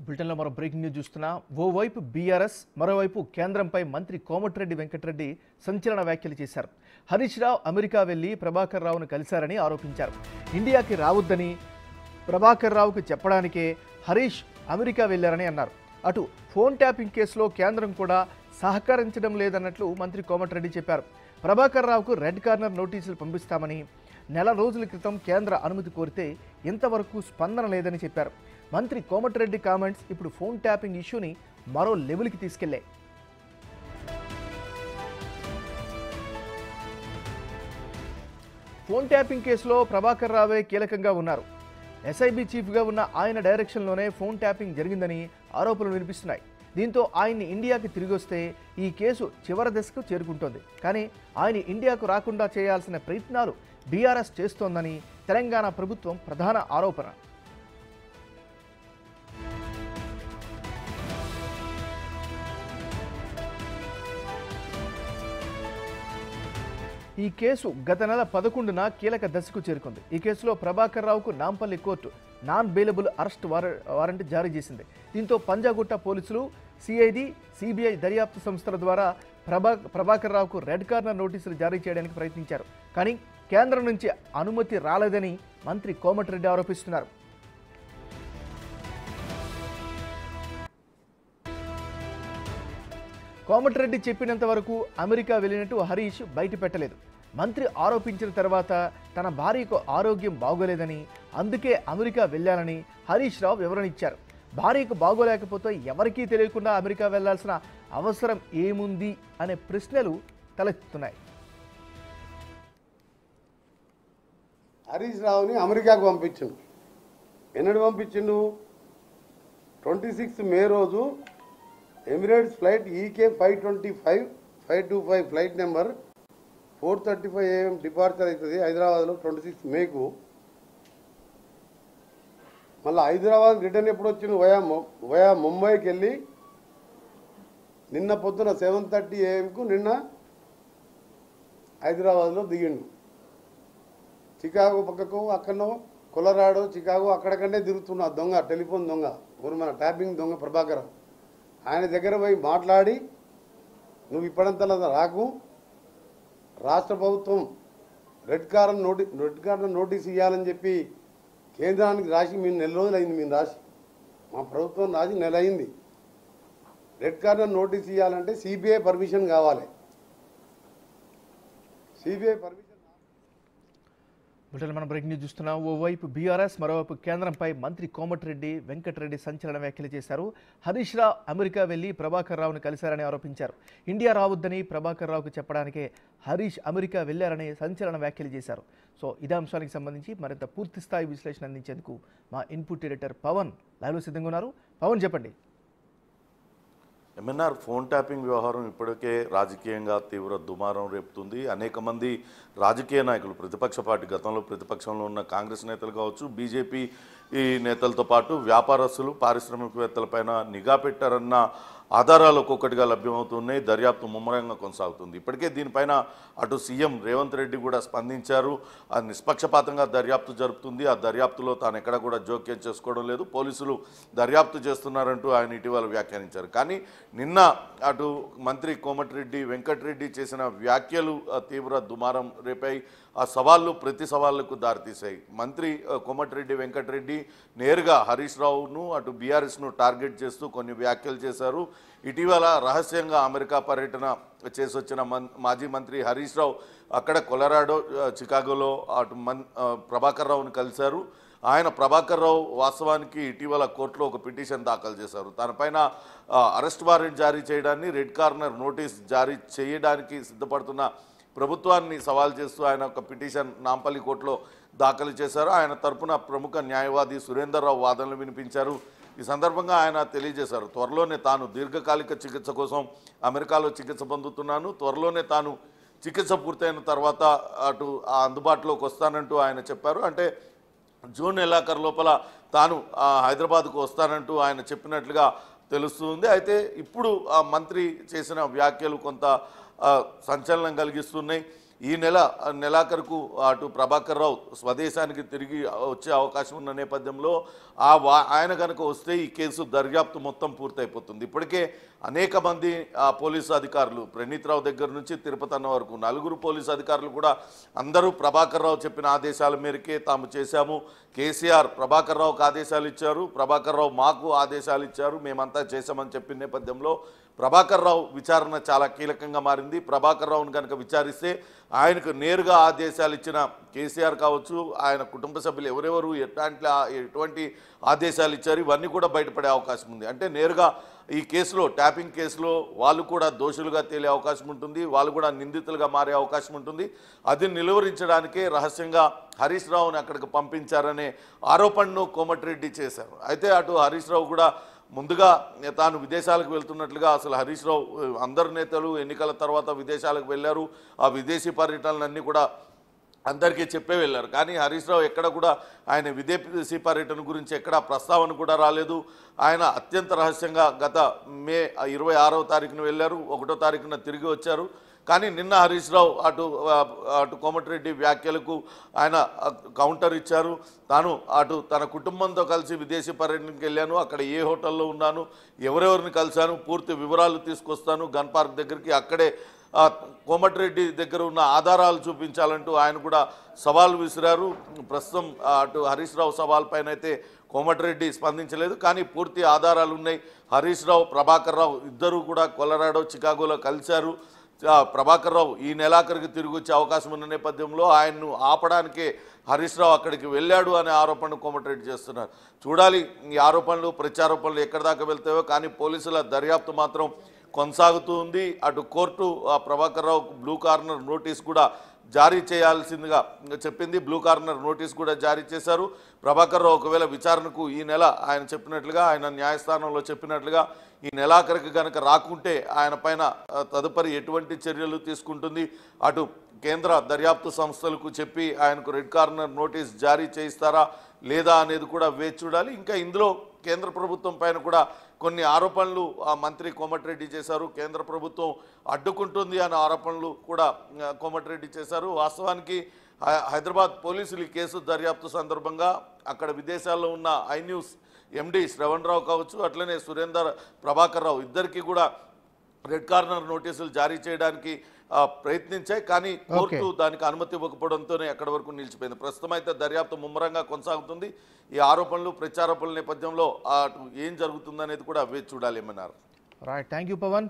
బ్రిటన్లో మరో breaking news చూస్తున్నా. ఓవైపు బీఆర్ఎస్, మరోవైపు కేంద్రంపై మంత్రి కోమటిరెడ్డి వెంకటరెడ్డి సంచలన వ్యాఖ్యలు చేశారు. హరీష్ రావు అమెరికా వెళ్లి ప్రభాకర్ రావును కలిశారని ఆరోపించారు. ఇండియాకి రావద్దని ప్రభాకర్ రావుకు చెప్పడానికే హరీష్ అమెరికా వెళ్లారని అన్నారు. అటు ఫోన్ ట్యాపింగ్ కేసులో కేంద్రం కూడా సహకరించడం లేదన్నట్లు మంత్రి కోమటిరెడ్డి చెప్పారు. ప్రభాకర్ రావుకు రెడ్ కార్నర్ నోటీసులు పంపిస్తామని, నెల రోజుల క్రితం కేంద్ర అనుమతి కోరితే ఇంతవరకు స్పందన లేదని చెప్పారు. మంత్రి కోమటిరెడ్డి కామెంట్స్ ఇప్పుడు ఫోన్ ట్యాపింగ్ ఇష్యూని మరో లెవెల్కి తీసుకెళ్లాయి. ఫోన్ ట్యాపింగ్ కేసులో ప్రభాకర్ రావే కీలకంగా ఉన్నారు. ఎస్ఐబి చీఫ్గా ఉన్న ఆయన డైరెక్షన్లోనే ఫోన్ ట్యాపింగ్ జరిగిందని ఆరోపణలు వినిపిస్తున్నాయి. దీంతో ఆయన్ని ఇండియాకి తిరిగి వస్తే ఈ కేసు చివరి దశకు చేరుకుంటోంది. కానీ ఆయన ఇండియాకు రాకుండా చేయాల్సిన ప్రయత్నాలు బీఆర్ఎస్ చేస్తోందని తెలంగాణ ప్రభుత్వం ప్రధాన ఆరోపణ. ఈ కేసు గత నెల 11న కీలక దశకు చేరుకుంది. ఈ కేసులో ప్రభాకర్ రావుకు Nampally court non bailable arrest warrant జారీ చేసింది. దీంతో పంజాగుట్ట పోలీసులు, సిఐడి, సిబిఐ దర్యాప్తు సంస్థల ద్వారా ప్రభాకర్ రావుకు రెడ్ కార్నర్ నోటీసులు జారీ చేయడానికి ప్రయత్నించారు. కానీ కేంద్రం నుంచి అనుమతి రాలేదని మంత్రి కోమటిరెడ్డి ఆరోపిస్తున్నారు. కోమటిరెడ్డి చెప్పినంత వరకు అమెరికా వెళ్ళినట్టు హరీష్ బయట పెట్టలేదు. మంత్రి ఆరోపించిన తర్వాత తన భార్యకు ఆరోగ్యం బాగోలేదని, అందుకే అమెరికా వెళ్ళాలని హరీష్ రావు వివరణ ఇచ్చారు. భార్యకు బాగోలేకపోతే ఎవరికీ తెలియకుండా అమెరికా వెళ్లాల్సిన అవసరం ఏముంది అనే ప్రశ్నలు తలెత్తుతున్నాయి. హరీష్ రావుని అమెరికాకు పంపించిండు. ఎన్నడు పంపించిండు? 26 మే రోజు Emirates flight EK 525 flight number 4:35 AM departure అవుతుంది హైదరాబాద్లో 26 మేకు. మళ్ళీ హైదరాబాద్ రిటర్న్ ఎప్పుడు వచ్చిండు? వయా ముంబైకి వెళ్ళి నిన్న పొద్దున 7:30 AM నిన్న హైదరాబాద్లో దిగిండు. చికాగో పక్కకు అక్కడనో కొలరాడో చికాగో అక్కడికంటే తిరుగుతున్న దొంగ, టెలిఫోన్ దొంగ, మన ట్యాపింగ్ దొంగ ప్రభాకర్, ఆయన దగ్గర పోయి మాట్లాడి నువ్వు ఇప్పుడంతలా రాకు, రాష్ట్ర ప్రభుత్వం రెడ్ కార్నర్ నోటీస్ ఇవ్వాలని చెప్పి కేంద్రానికి రాసి మేము నెల రోజులు అయింది. మేము రాసి మా ప్రభుత్వం రాసి నెల అయింది. రెడ్ కార్నర్ నోటీస్ ఇవ్వాలంటే సిబిఐ పర్మిషన్ కావాలి. సిబిఐ పర్మిషన్ మనం బ్రేకింగ్ న్యూస్ చూస్తున్నాం. ఓవైపు బీఆర్ఎస్, మరోవైపు కేంద్రంపై మంత్రి కోమటిరెడ్డి వెంకటరెడ్డి సంచలన వ్యాఖ్యలు చేశారు. హరీష్ రావు అమెరికా వెళ్లి ప్రభాకర్ రావును కలిశారని ఆరోపించారు. ఇండియా రావద్దని ప్రభాకర్ రావుకు చెప్పడానికే హరీష్ అమెరికా వెళ్లారని సంచలన వ్యాఖ్యలు చేశారు. సో ఇదే అంశానికి సంబంధించి మరింత పూర్తి స్థాయి విశ్లేషణ అందించేందుకు మా ఇన్పుట్ ఎడిటర్ పవన్ లైవ్లో సిద్ధంగా ఉన్నారు. పవన్, చెప్పండి. ఎంఎన్ఆర్ ఫోన్ ట్యాపింగ్ వ్యవహారం ఇప్పటికే రాజకీయంగా తీవ్ర దుమారం రేపుతుంది. అనేక మంది రాజకీయ నాయకులు, ప్రతిపక్ష పార్టీ, గతంలో ప్రతిపక్షంలో ఉన్న కాంగ్రెస్ నేతలు కావచ్చు, బీజేపీ ఈ నేతలతో పాటు వ్యాపారస్తులు, పారిశ్రామికవేత్తలపైన నిఘా పెట్టారన్న ఆధారాలు ఒక్కొక్కటిగా లభ్యమవుతున్నాయి. దర్యాప్తు ముమ్మరంగా కొనసాగుతుంది. ఇప్పటికే దీనిపైన అటు సీఎం రేవంత్ రెడ్డి కూడా స్పందించారు. అది నిష్పక్షపాతంగా దర్యాప్తు జరుపుతుంది. ఆ దర్యాప్తులో తాను ఎక్కడ కూడా జోక్యం చేసుకోవడం లేదు, పోలీసులు దర్యాప్తు చేస్తున్నారంటూ ఆయన ఇటీవల వ్యాఖ్యానించారు. కానీ నిన్న అటు మంత్రి కోమటిరెడ్డి వెంకటరెడ్డి చేసిన వ్యాఖ్యలు తీవ్ర దుమారం రేపాయి. ఆ సవాళ్ళు ప్రతి సవాళ్లకు దారితీశాయి. మంత్రి కోమటిరెడ్డి వెంకటరెడ్డి నేరుగా హరీష్ రావును, అటు బీఆర్ఎస్ను టార్గెట్ చేస్తూ కొన్ని వ్యాఖ్యలు చేశారు. ఇటీవల రహస్యంగా అమెరికా పర్యటన చేసి వచ్చిన మాజీ మంత్రి హరీష్ రావు అక్కడ కొలరాడో, చికాగోలో అటు ప్రభాకర్ రావును కలిశారు. ఆయన ప్రభాకర్ రావు వాస్తవానికి ఇటీవల కోర్టులో ఒక పిటిషన్ దాఖలు చేశారు. తనపైన అరెస్ట్ వారెంట్ జారీ చేయడాన్ని, రెడ్ కార్నర్ నోటీస్ జారీ చేయడానికి సిద్ధపడుతున్న ప్రభుత్వాన్ని సవాల్ చేస్తూ ఆయన ఒక పిటిషన్ నాంపల్లి కోర్టులో దాఖలు చేశారు. ఆయన తరపున ప్రముఖ న్యాయవాది సురేందర్ రావు వాదనలు వినిపించారు. ఈ సందర్భంగా ఆయన తెలియజేశారు, త్వరలోనే తాను దీర్ఘకాలిక చికిత్స కోసం అమెరికాలో చికిత్స పొందుతున్నాను, త్వరలోనే తాను చికిత్స పూర్తయిన తర్వాత అటు అందుబాటులోకి వస్తానంటూ ఆయన చెప్పారు. అంటే జూన్ నెలాఖరు లోపల తాను హైదరాబాద్కు వస్తానంటూ ఆయన చెప్పినట్లుగా తెలుస్తుంది. అయితే ఇప్పుడు ఆ మంత్రి చేసిన వ్యాఖ్యలు కొంత సంచలనం కలిగిస్తున్నాయి. ఈ నెలాఖరుకు అటు ప్రభాకర్ రావు స్వదేశానికి తిరిగి వచ్చే అవకాశం ఉన్న నేపథ్యంలో ఆయన కనుక వస్తే ఈ కేసు దర్యాప్తు మొత్తం పూర్తయిపోతుంది. ఇప్పటికే అనేక మంది పోలీసు అధికారులు ప్రణీత్ రావు దగ్గర నుంచి తిరుపతి అన్న వరకు 4 పోలీసు అధికారులు కూడా అందరూ ప్రభాకర్ రావు చెప్పిన ఆదేశాల మేరకే తాము చేశాము. కేసీఆర్ ప్రభాకర్ రావుకు ఆదేశాలు ఇచ్చారు, ప్రభాకర్ రావు మాకు ఆదేశాలు ఇచ్చారు, మేమంతా చేశామని చెప్పిన నేపథ్యంలో ప్రభాకర్ రావు విచారణ చాలా కీలకంగా మారింది. ప్రభాకర్ రావును కనుక విచారిస్తే ఆయనకు నేరుగా ఆదేశాలు ఇచ్చిన కేసీఆర్ కావచ్చు, ఆయన కుటుంబ సభ్యులు ఎవరెవరు ఎటువంటి ఆదేశాలు ఇచ్చారు ఇవన్నీ కూడా బయటపడే అవకాశం ఉంది. అంటే నేరుగా ఈ కేసులో ట్యాపింగ్ కేసులో వాళ్ళు కూడా దోషులుగా తేలే అవకాశం ఉంటుంది, వాళ్ళు కూడా నిందితులుగా మారే అవకాశం ఉంటుంది. అది నిలువరించడానికే రహస్యంగా హరీష్ రావుని అక్కడికి పంపించారనే ఆరోపణను కోమటిరెడ్డి చేశారు. అయితే అటు హరీష్ రావు కూడా ముందుగా తాను విదేశాలకు వెళ్తున్నట్లుగా అసలు హరీష్ రావు అందరు నేతలు ఎన్నికల తర్వాత విదేశాలకు వెళ్ళారు, ఆ విదేశీ పర్యటనలన్నీ కూడా అందరికీ చెప్పే వెళ్ళారు. కానీ హరీష్ రావు ఎక్కడ కూడా ఆయన విదేశీ పర్యటన గురించి ఎక్కడ ప్రస్తావన కూడా రాలేదు. ఆయన అత్యంత రహస్యంగా గత మే 26వ తారీఖున వెళ్ళారు, 1వ తారీఖున తిరిగి వచ్చారు. కానీ నిన్న హరీష్ రావు అటు కోమటిరెడ్డి వ్యాఖ్యలకు ఆయన కౌంటర్ ఇచ్చారు. తాను తన కుటుంబంతో కలిసి విదేశీ పర్యటనకి వెళ్ళాను, అక్కడ ఏ హోటల్లో ఉన్నాను, ఎవరెవరిని కలిశాను, పూర్తి వివరాలు తీసుకొస్తాను గన్ పార్క్ దగ్గరికి, అక్కడే కోమటిరెడ్డి దగ్గర ఉన్న ఆధారాలు చూపించాలంటూ ఆయన కూడా సవాల్ విసిరారు. ప్రస్తుతం అటు హరీష్ రావు సవాల్ పైన అయితే కోమటిరెడ్డి స్పందించలేదు, కానీ పూర్తి ఆధారాలు ఉన్నాయి. హరీష్ రావు ప్రభాకర్ రావు ఇద్దరు కూడా కొలరాడో చికాగోలో కలిశారు. ప్రభాకర్ రావు ఈ నెలాఖరికి తిరిగి వచ్చే అవకాశం ఉన్న నేపథ్యంలో ఆయన్ను ఆపడానికే హరీష్ రావు అక్కడికి వెళ్ళాడు అనే ఆరోపణను కోమటిరెడ్డి చేస్తున్నారు. చూడాలి ఈ ఆరోపణలు ప్రత్యారోపణలు ఎక్కడి దాకా వెళ్తాయో, కానీ పోలీసుల దర్యాప్తు మాత్రం కొనసాగుతూ ఉంది. అటు కోర్టు ప్రభాకర్ రావుకు బ్లూ కార్నర్ నోటీస్ కూడా జారీ చేయాల్సిందిగా చెప్పింది. బ్లూ కార్నర్ నోటీస్ కూడా జారీ చేశారు. ప్రభాకర్ రావు ఒకవేళ విచారణకు ఈ నెల ఆయన చెప్పినట్లుగా, ఆయన న్యాయస్థానంలో చెప్పినట్లుగా ఈ నెలాఖరికి కనుక రాకుంటే ఆయన పైన తదుపరి ఎటువంటి చర్యలు తీసుకుంటుంది, అటు కేంద్ర దర్యాప్తు సంస్థలకు చెప్పి ఆయనకు రెడ్ కార్నర్ నోటీస్ జారీ చేయిస్తారా లేదా అనేది కూడా వేచి చూడాలి. ఇంకా ఇందులో కేంద్ర ప్రభుత్వం పైన కూడా కొన్ని ఆరోపణలు మంత్రి కోమటిరెడ్డి చేశారు. కేంద్ర ప్రభుత్వం అడ్డుకుంటుంది అనే ఆరోపణలు కూడా కోమటిరెడ్డి చేశారు. వాస్తవానికి హైదరాబాద్ పోలీసులు ఈ కేసు దర్యాప్తు సందర్భంగా అక్కడ విదేశాల్లో ఉన్న ఐన్యూస్ ఎండి శ్రవణ్ రావు కావచ్చు, అట్లనే సురేందర్ ప్రభాకర్ రావు ఇద్దరికి కూడా రెడ్ కార్నర్ నోటీసులు జారీ చేయడానికి ప్రయత్నించాయి. కానీ కోర్టు దానికి అనుమతి ఇవ్వకపోవడంతోనే అక్కడి వరకు నిలిచిపోయింది. ప్రస్తుతం అయితే దర్యాప్తు ముమ్మరంగా కొనసాగుతుంది. ఈ ఆరోపణలు ప్రత్యారోపణల నేపథ్యంలో ఏం జరుగుతుందనేది కూడా వేచి చూడాలి ఏమన్నారు. Right, thank you Pawan.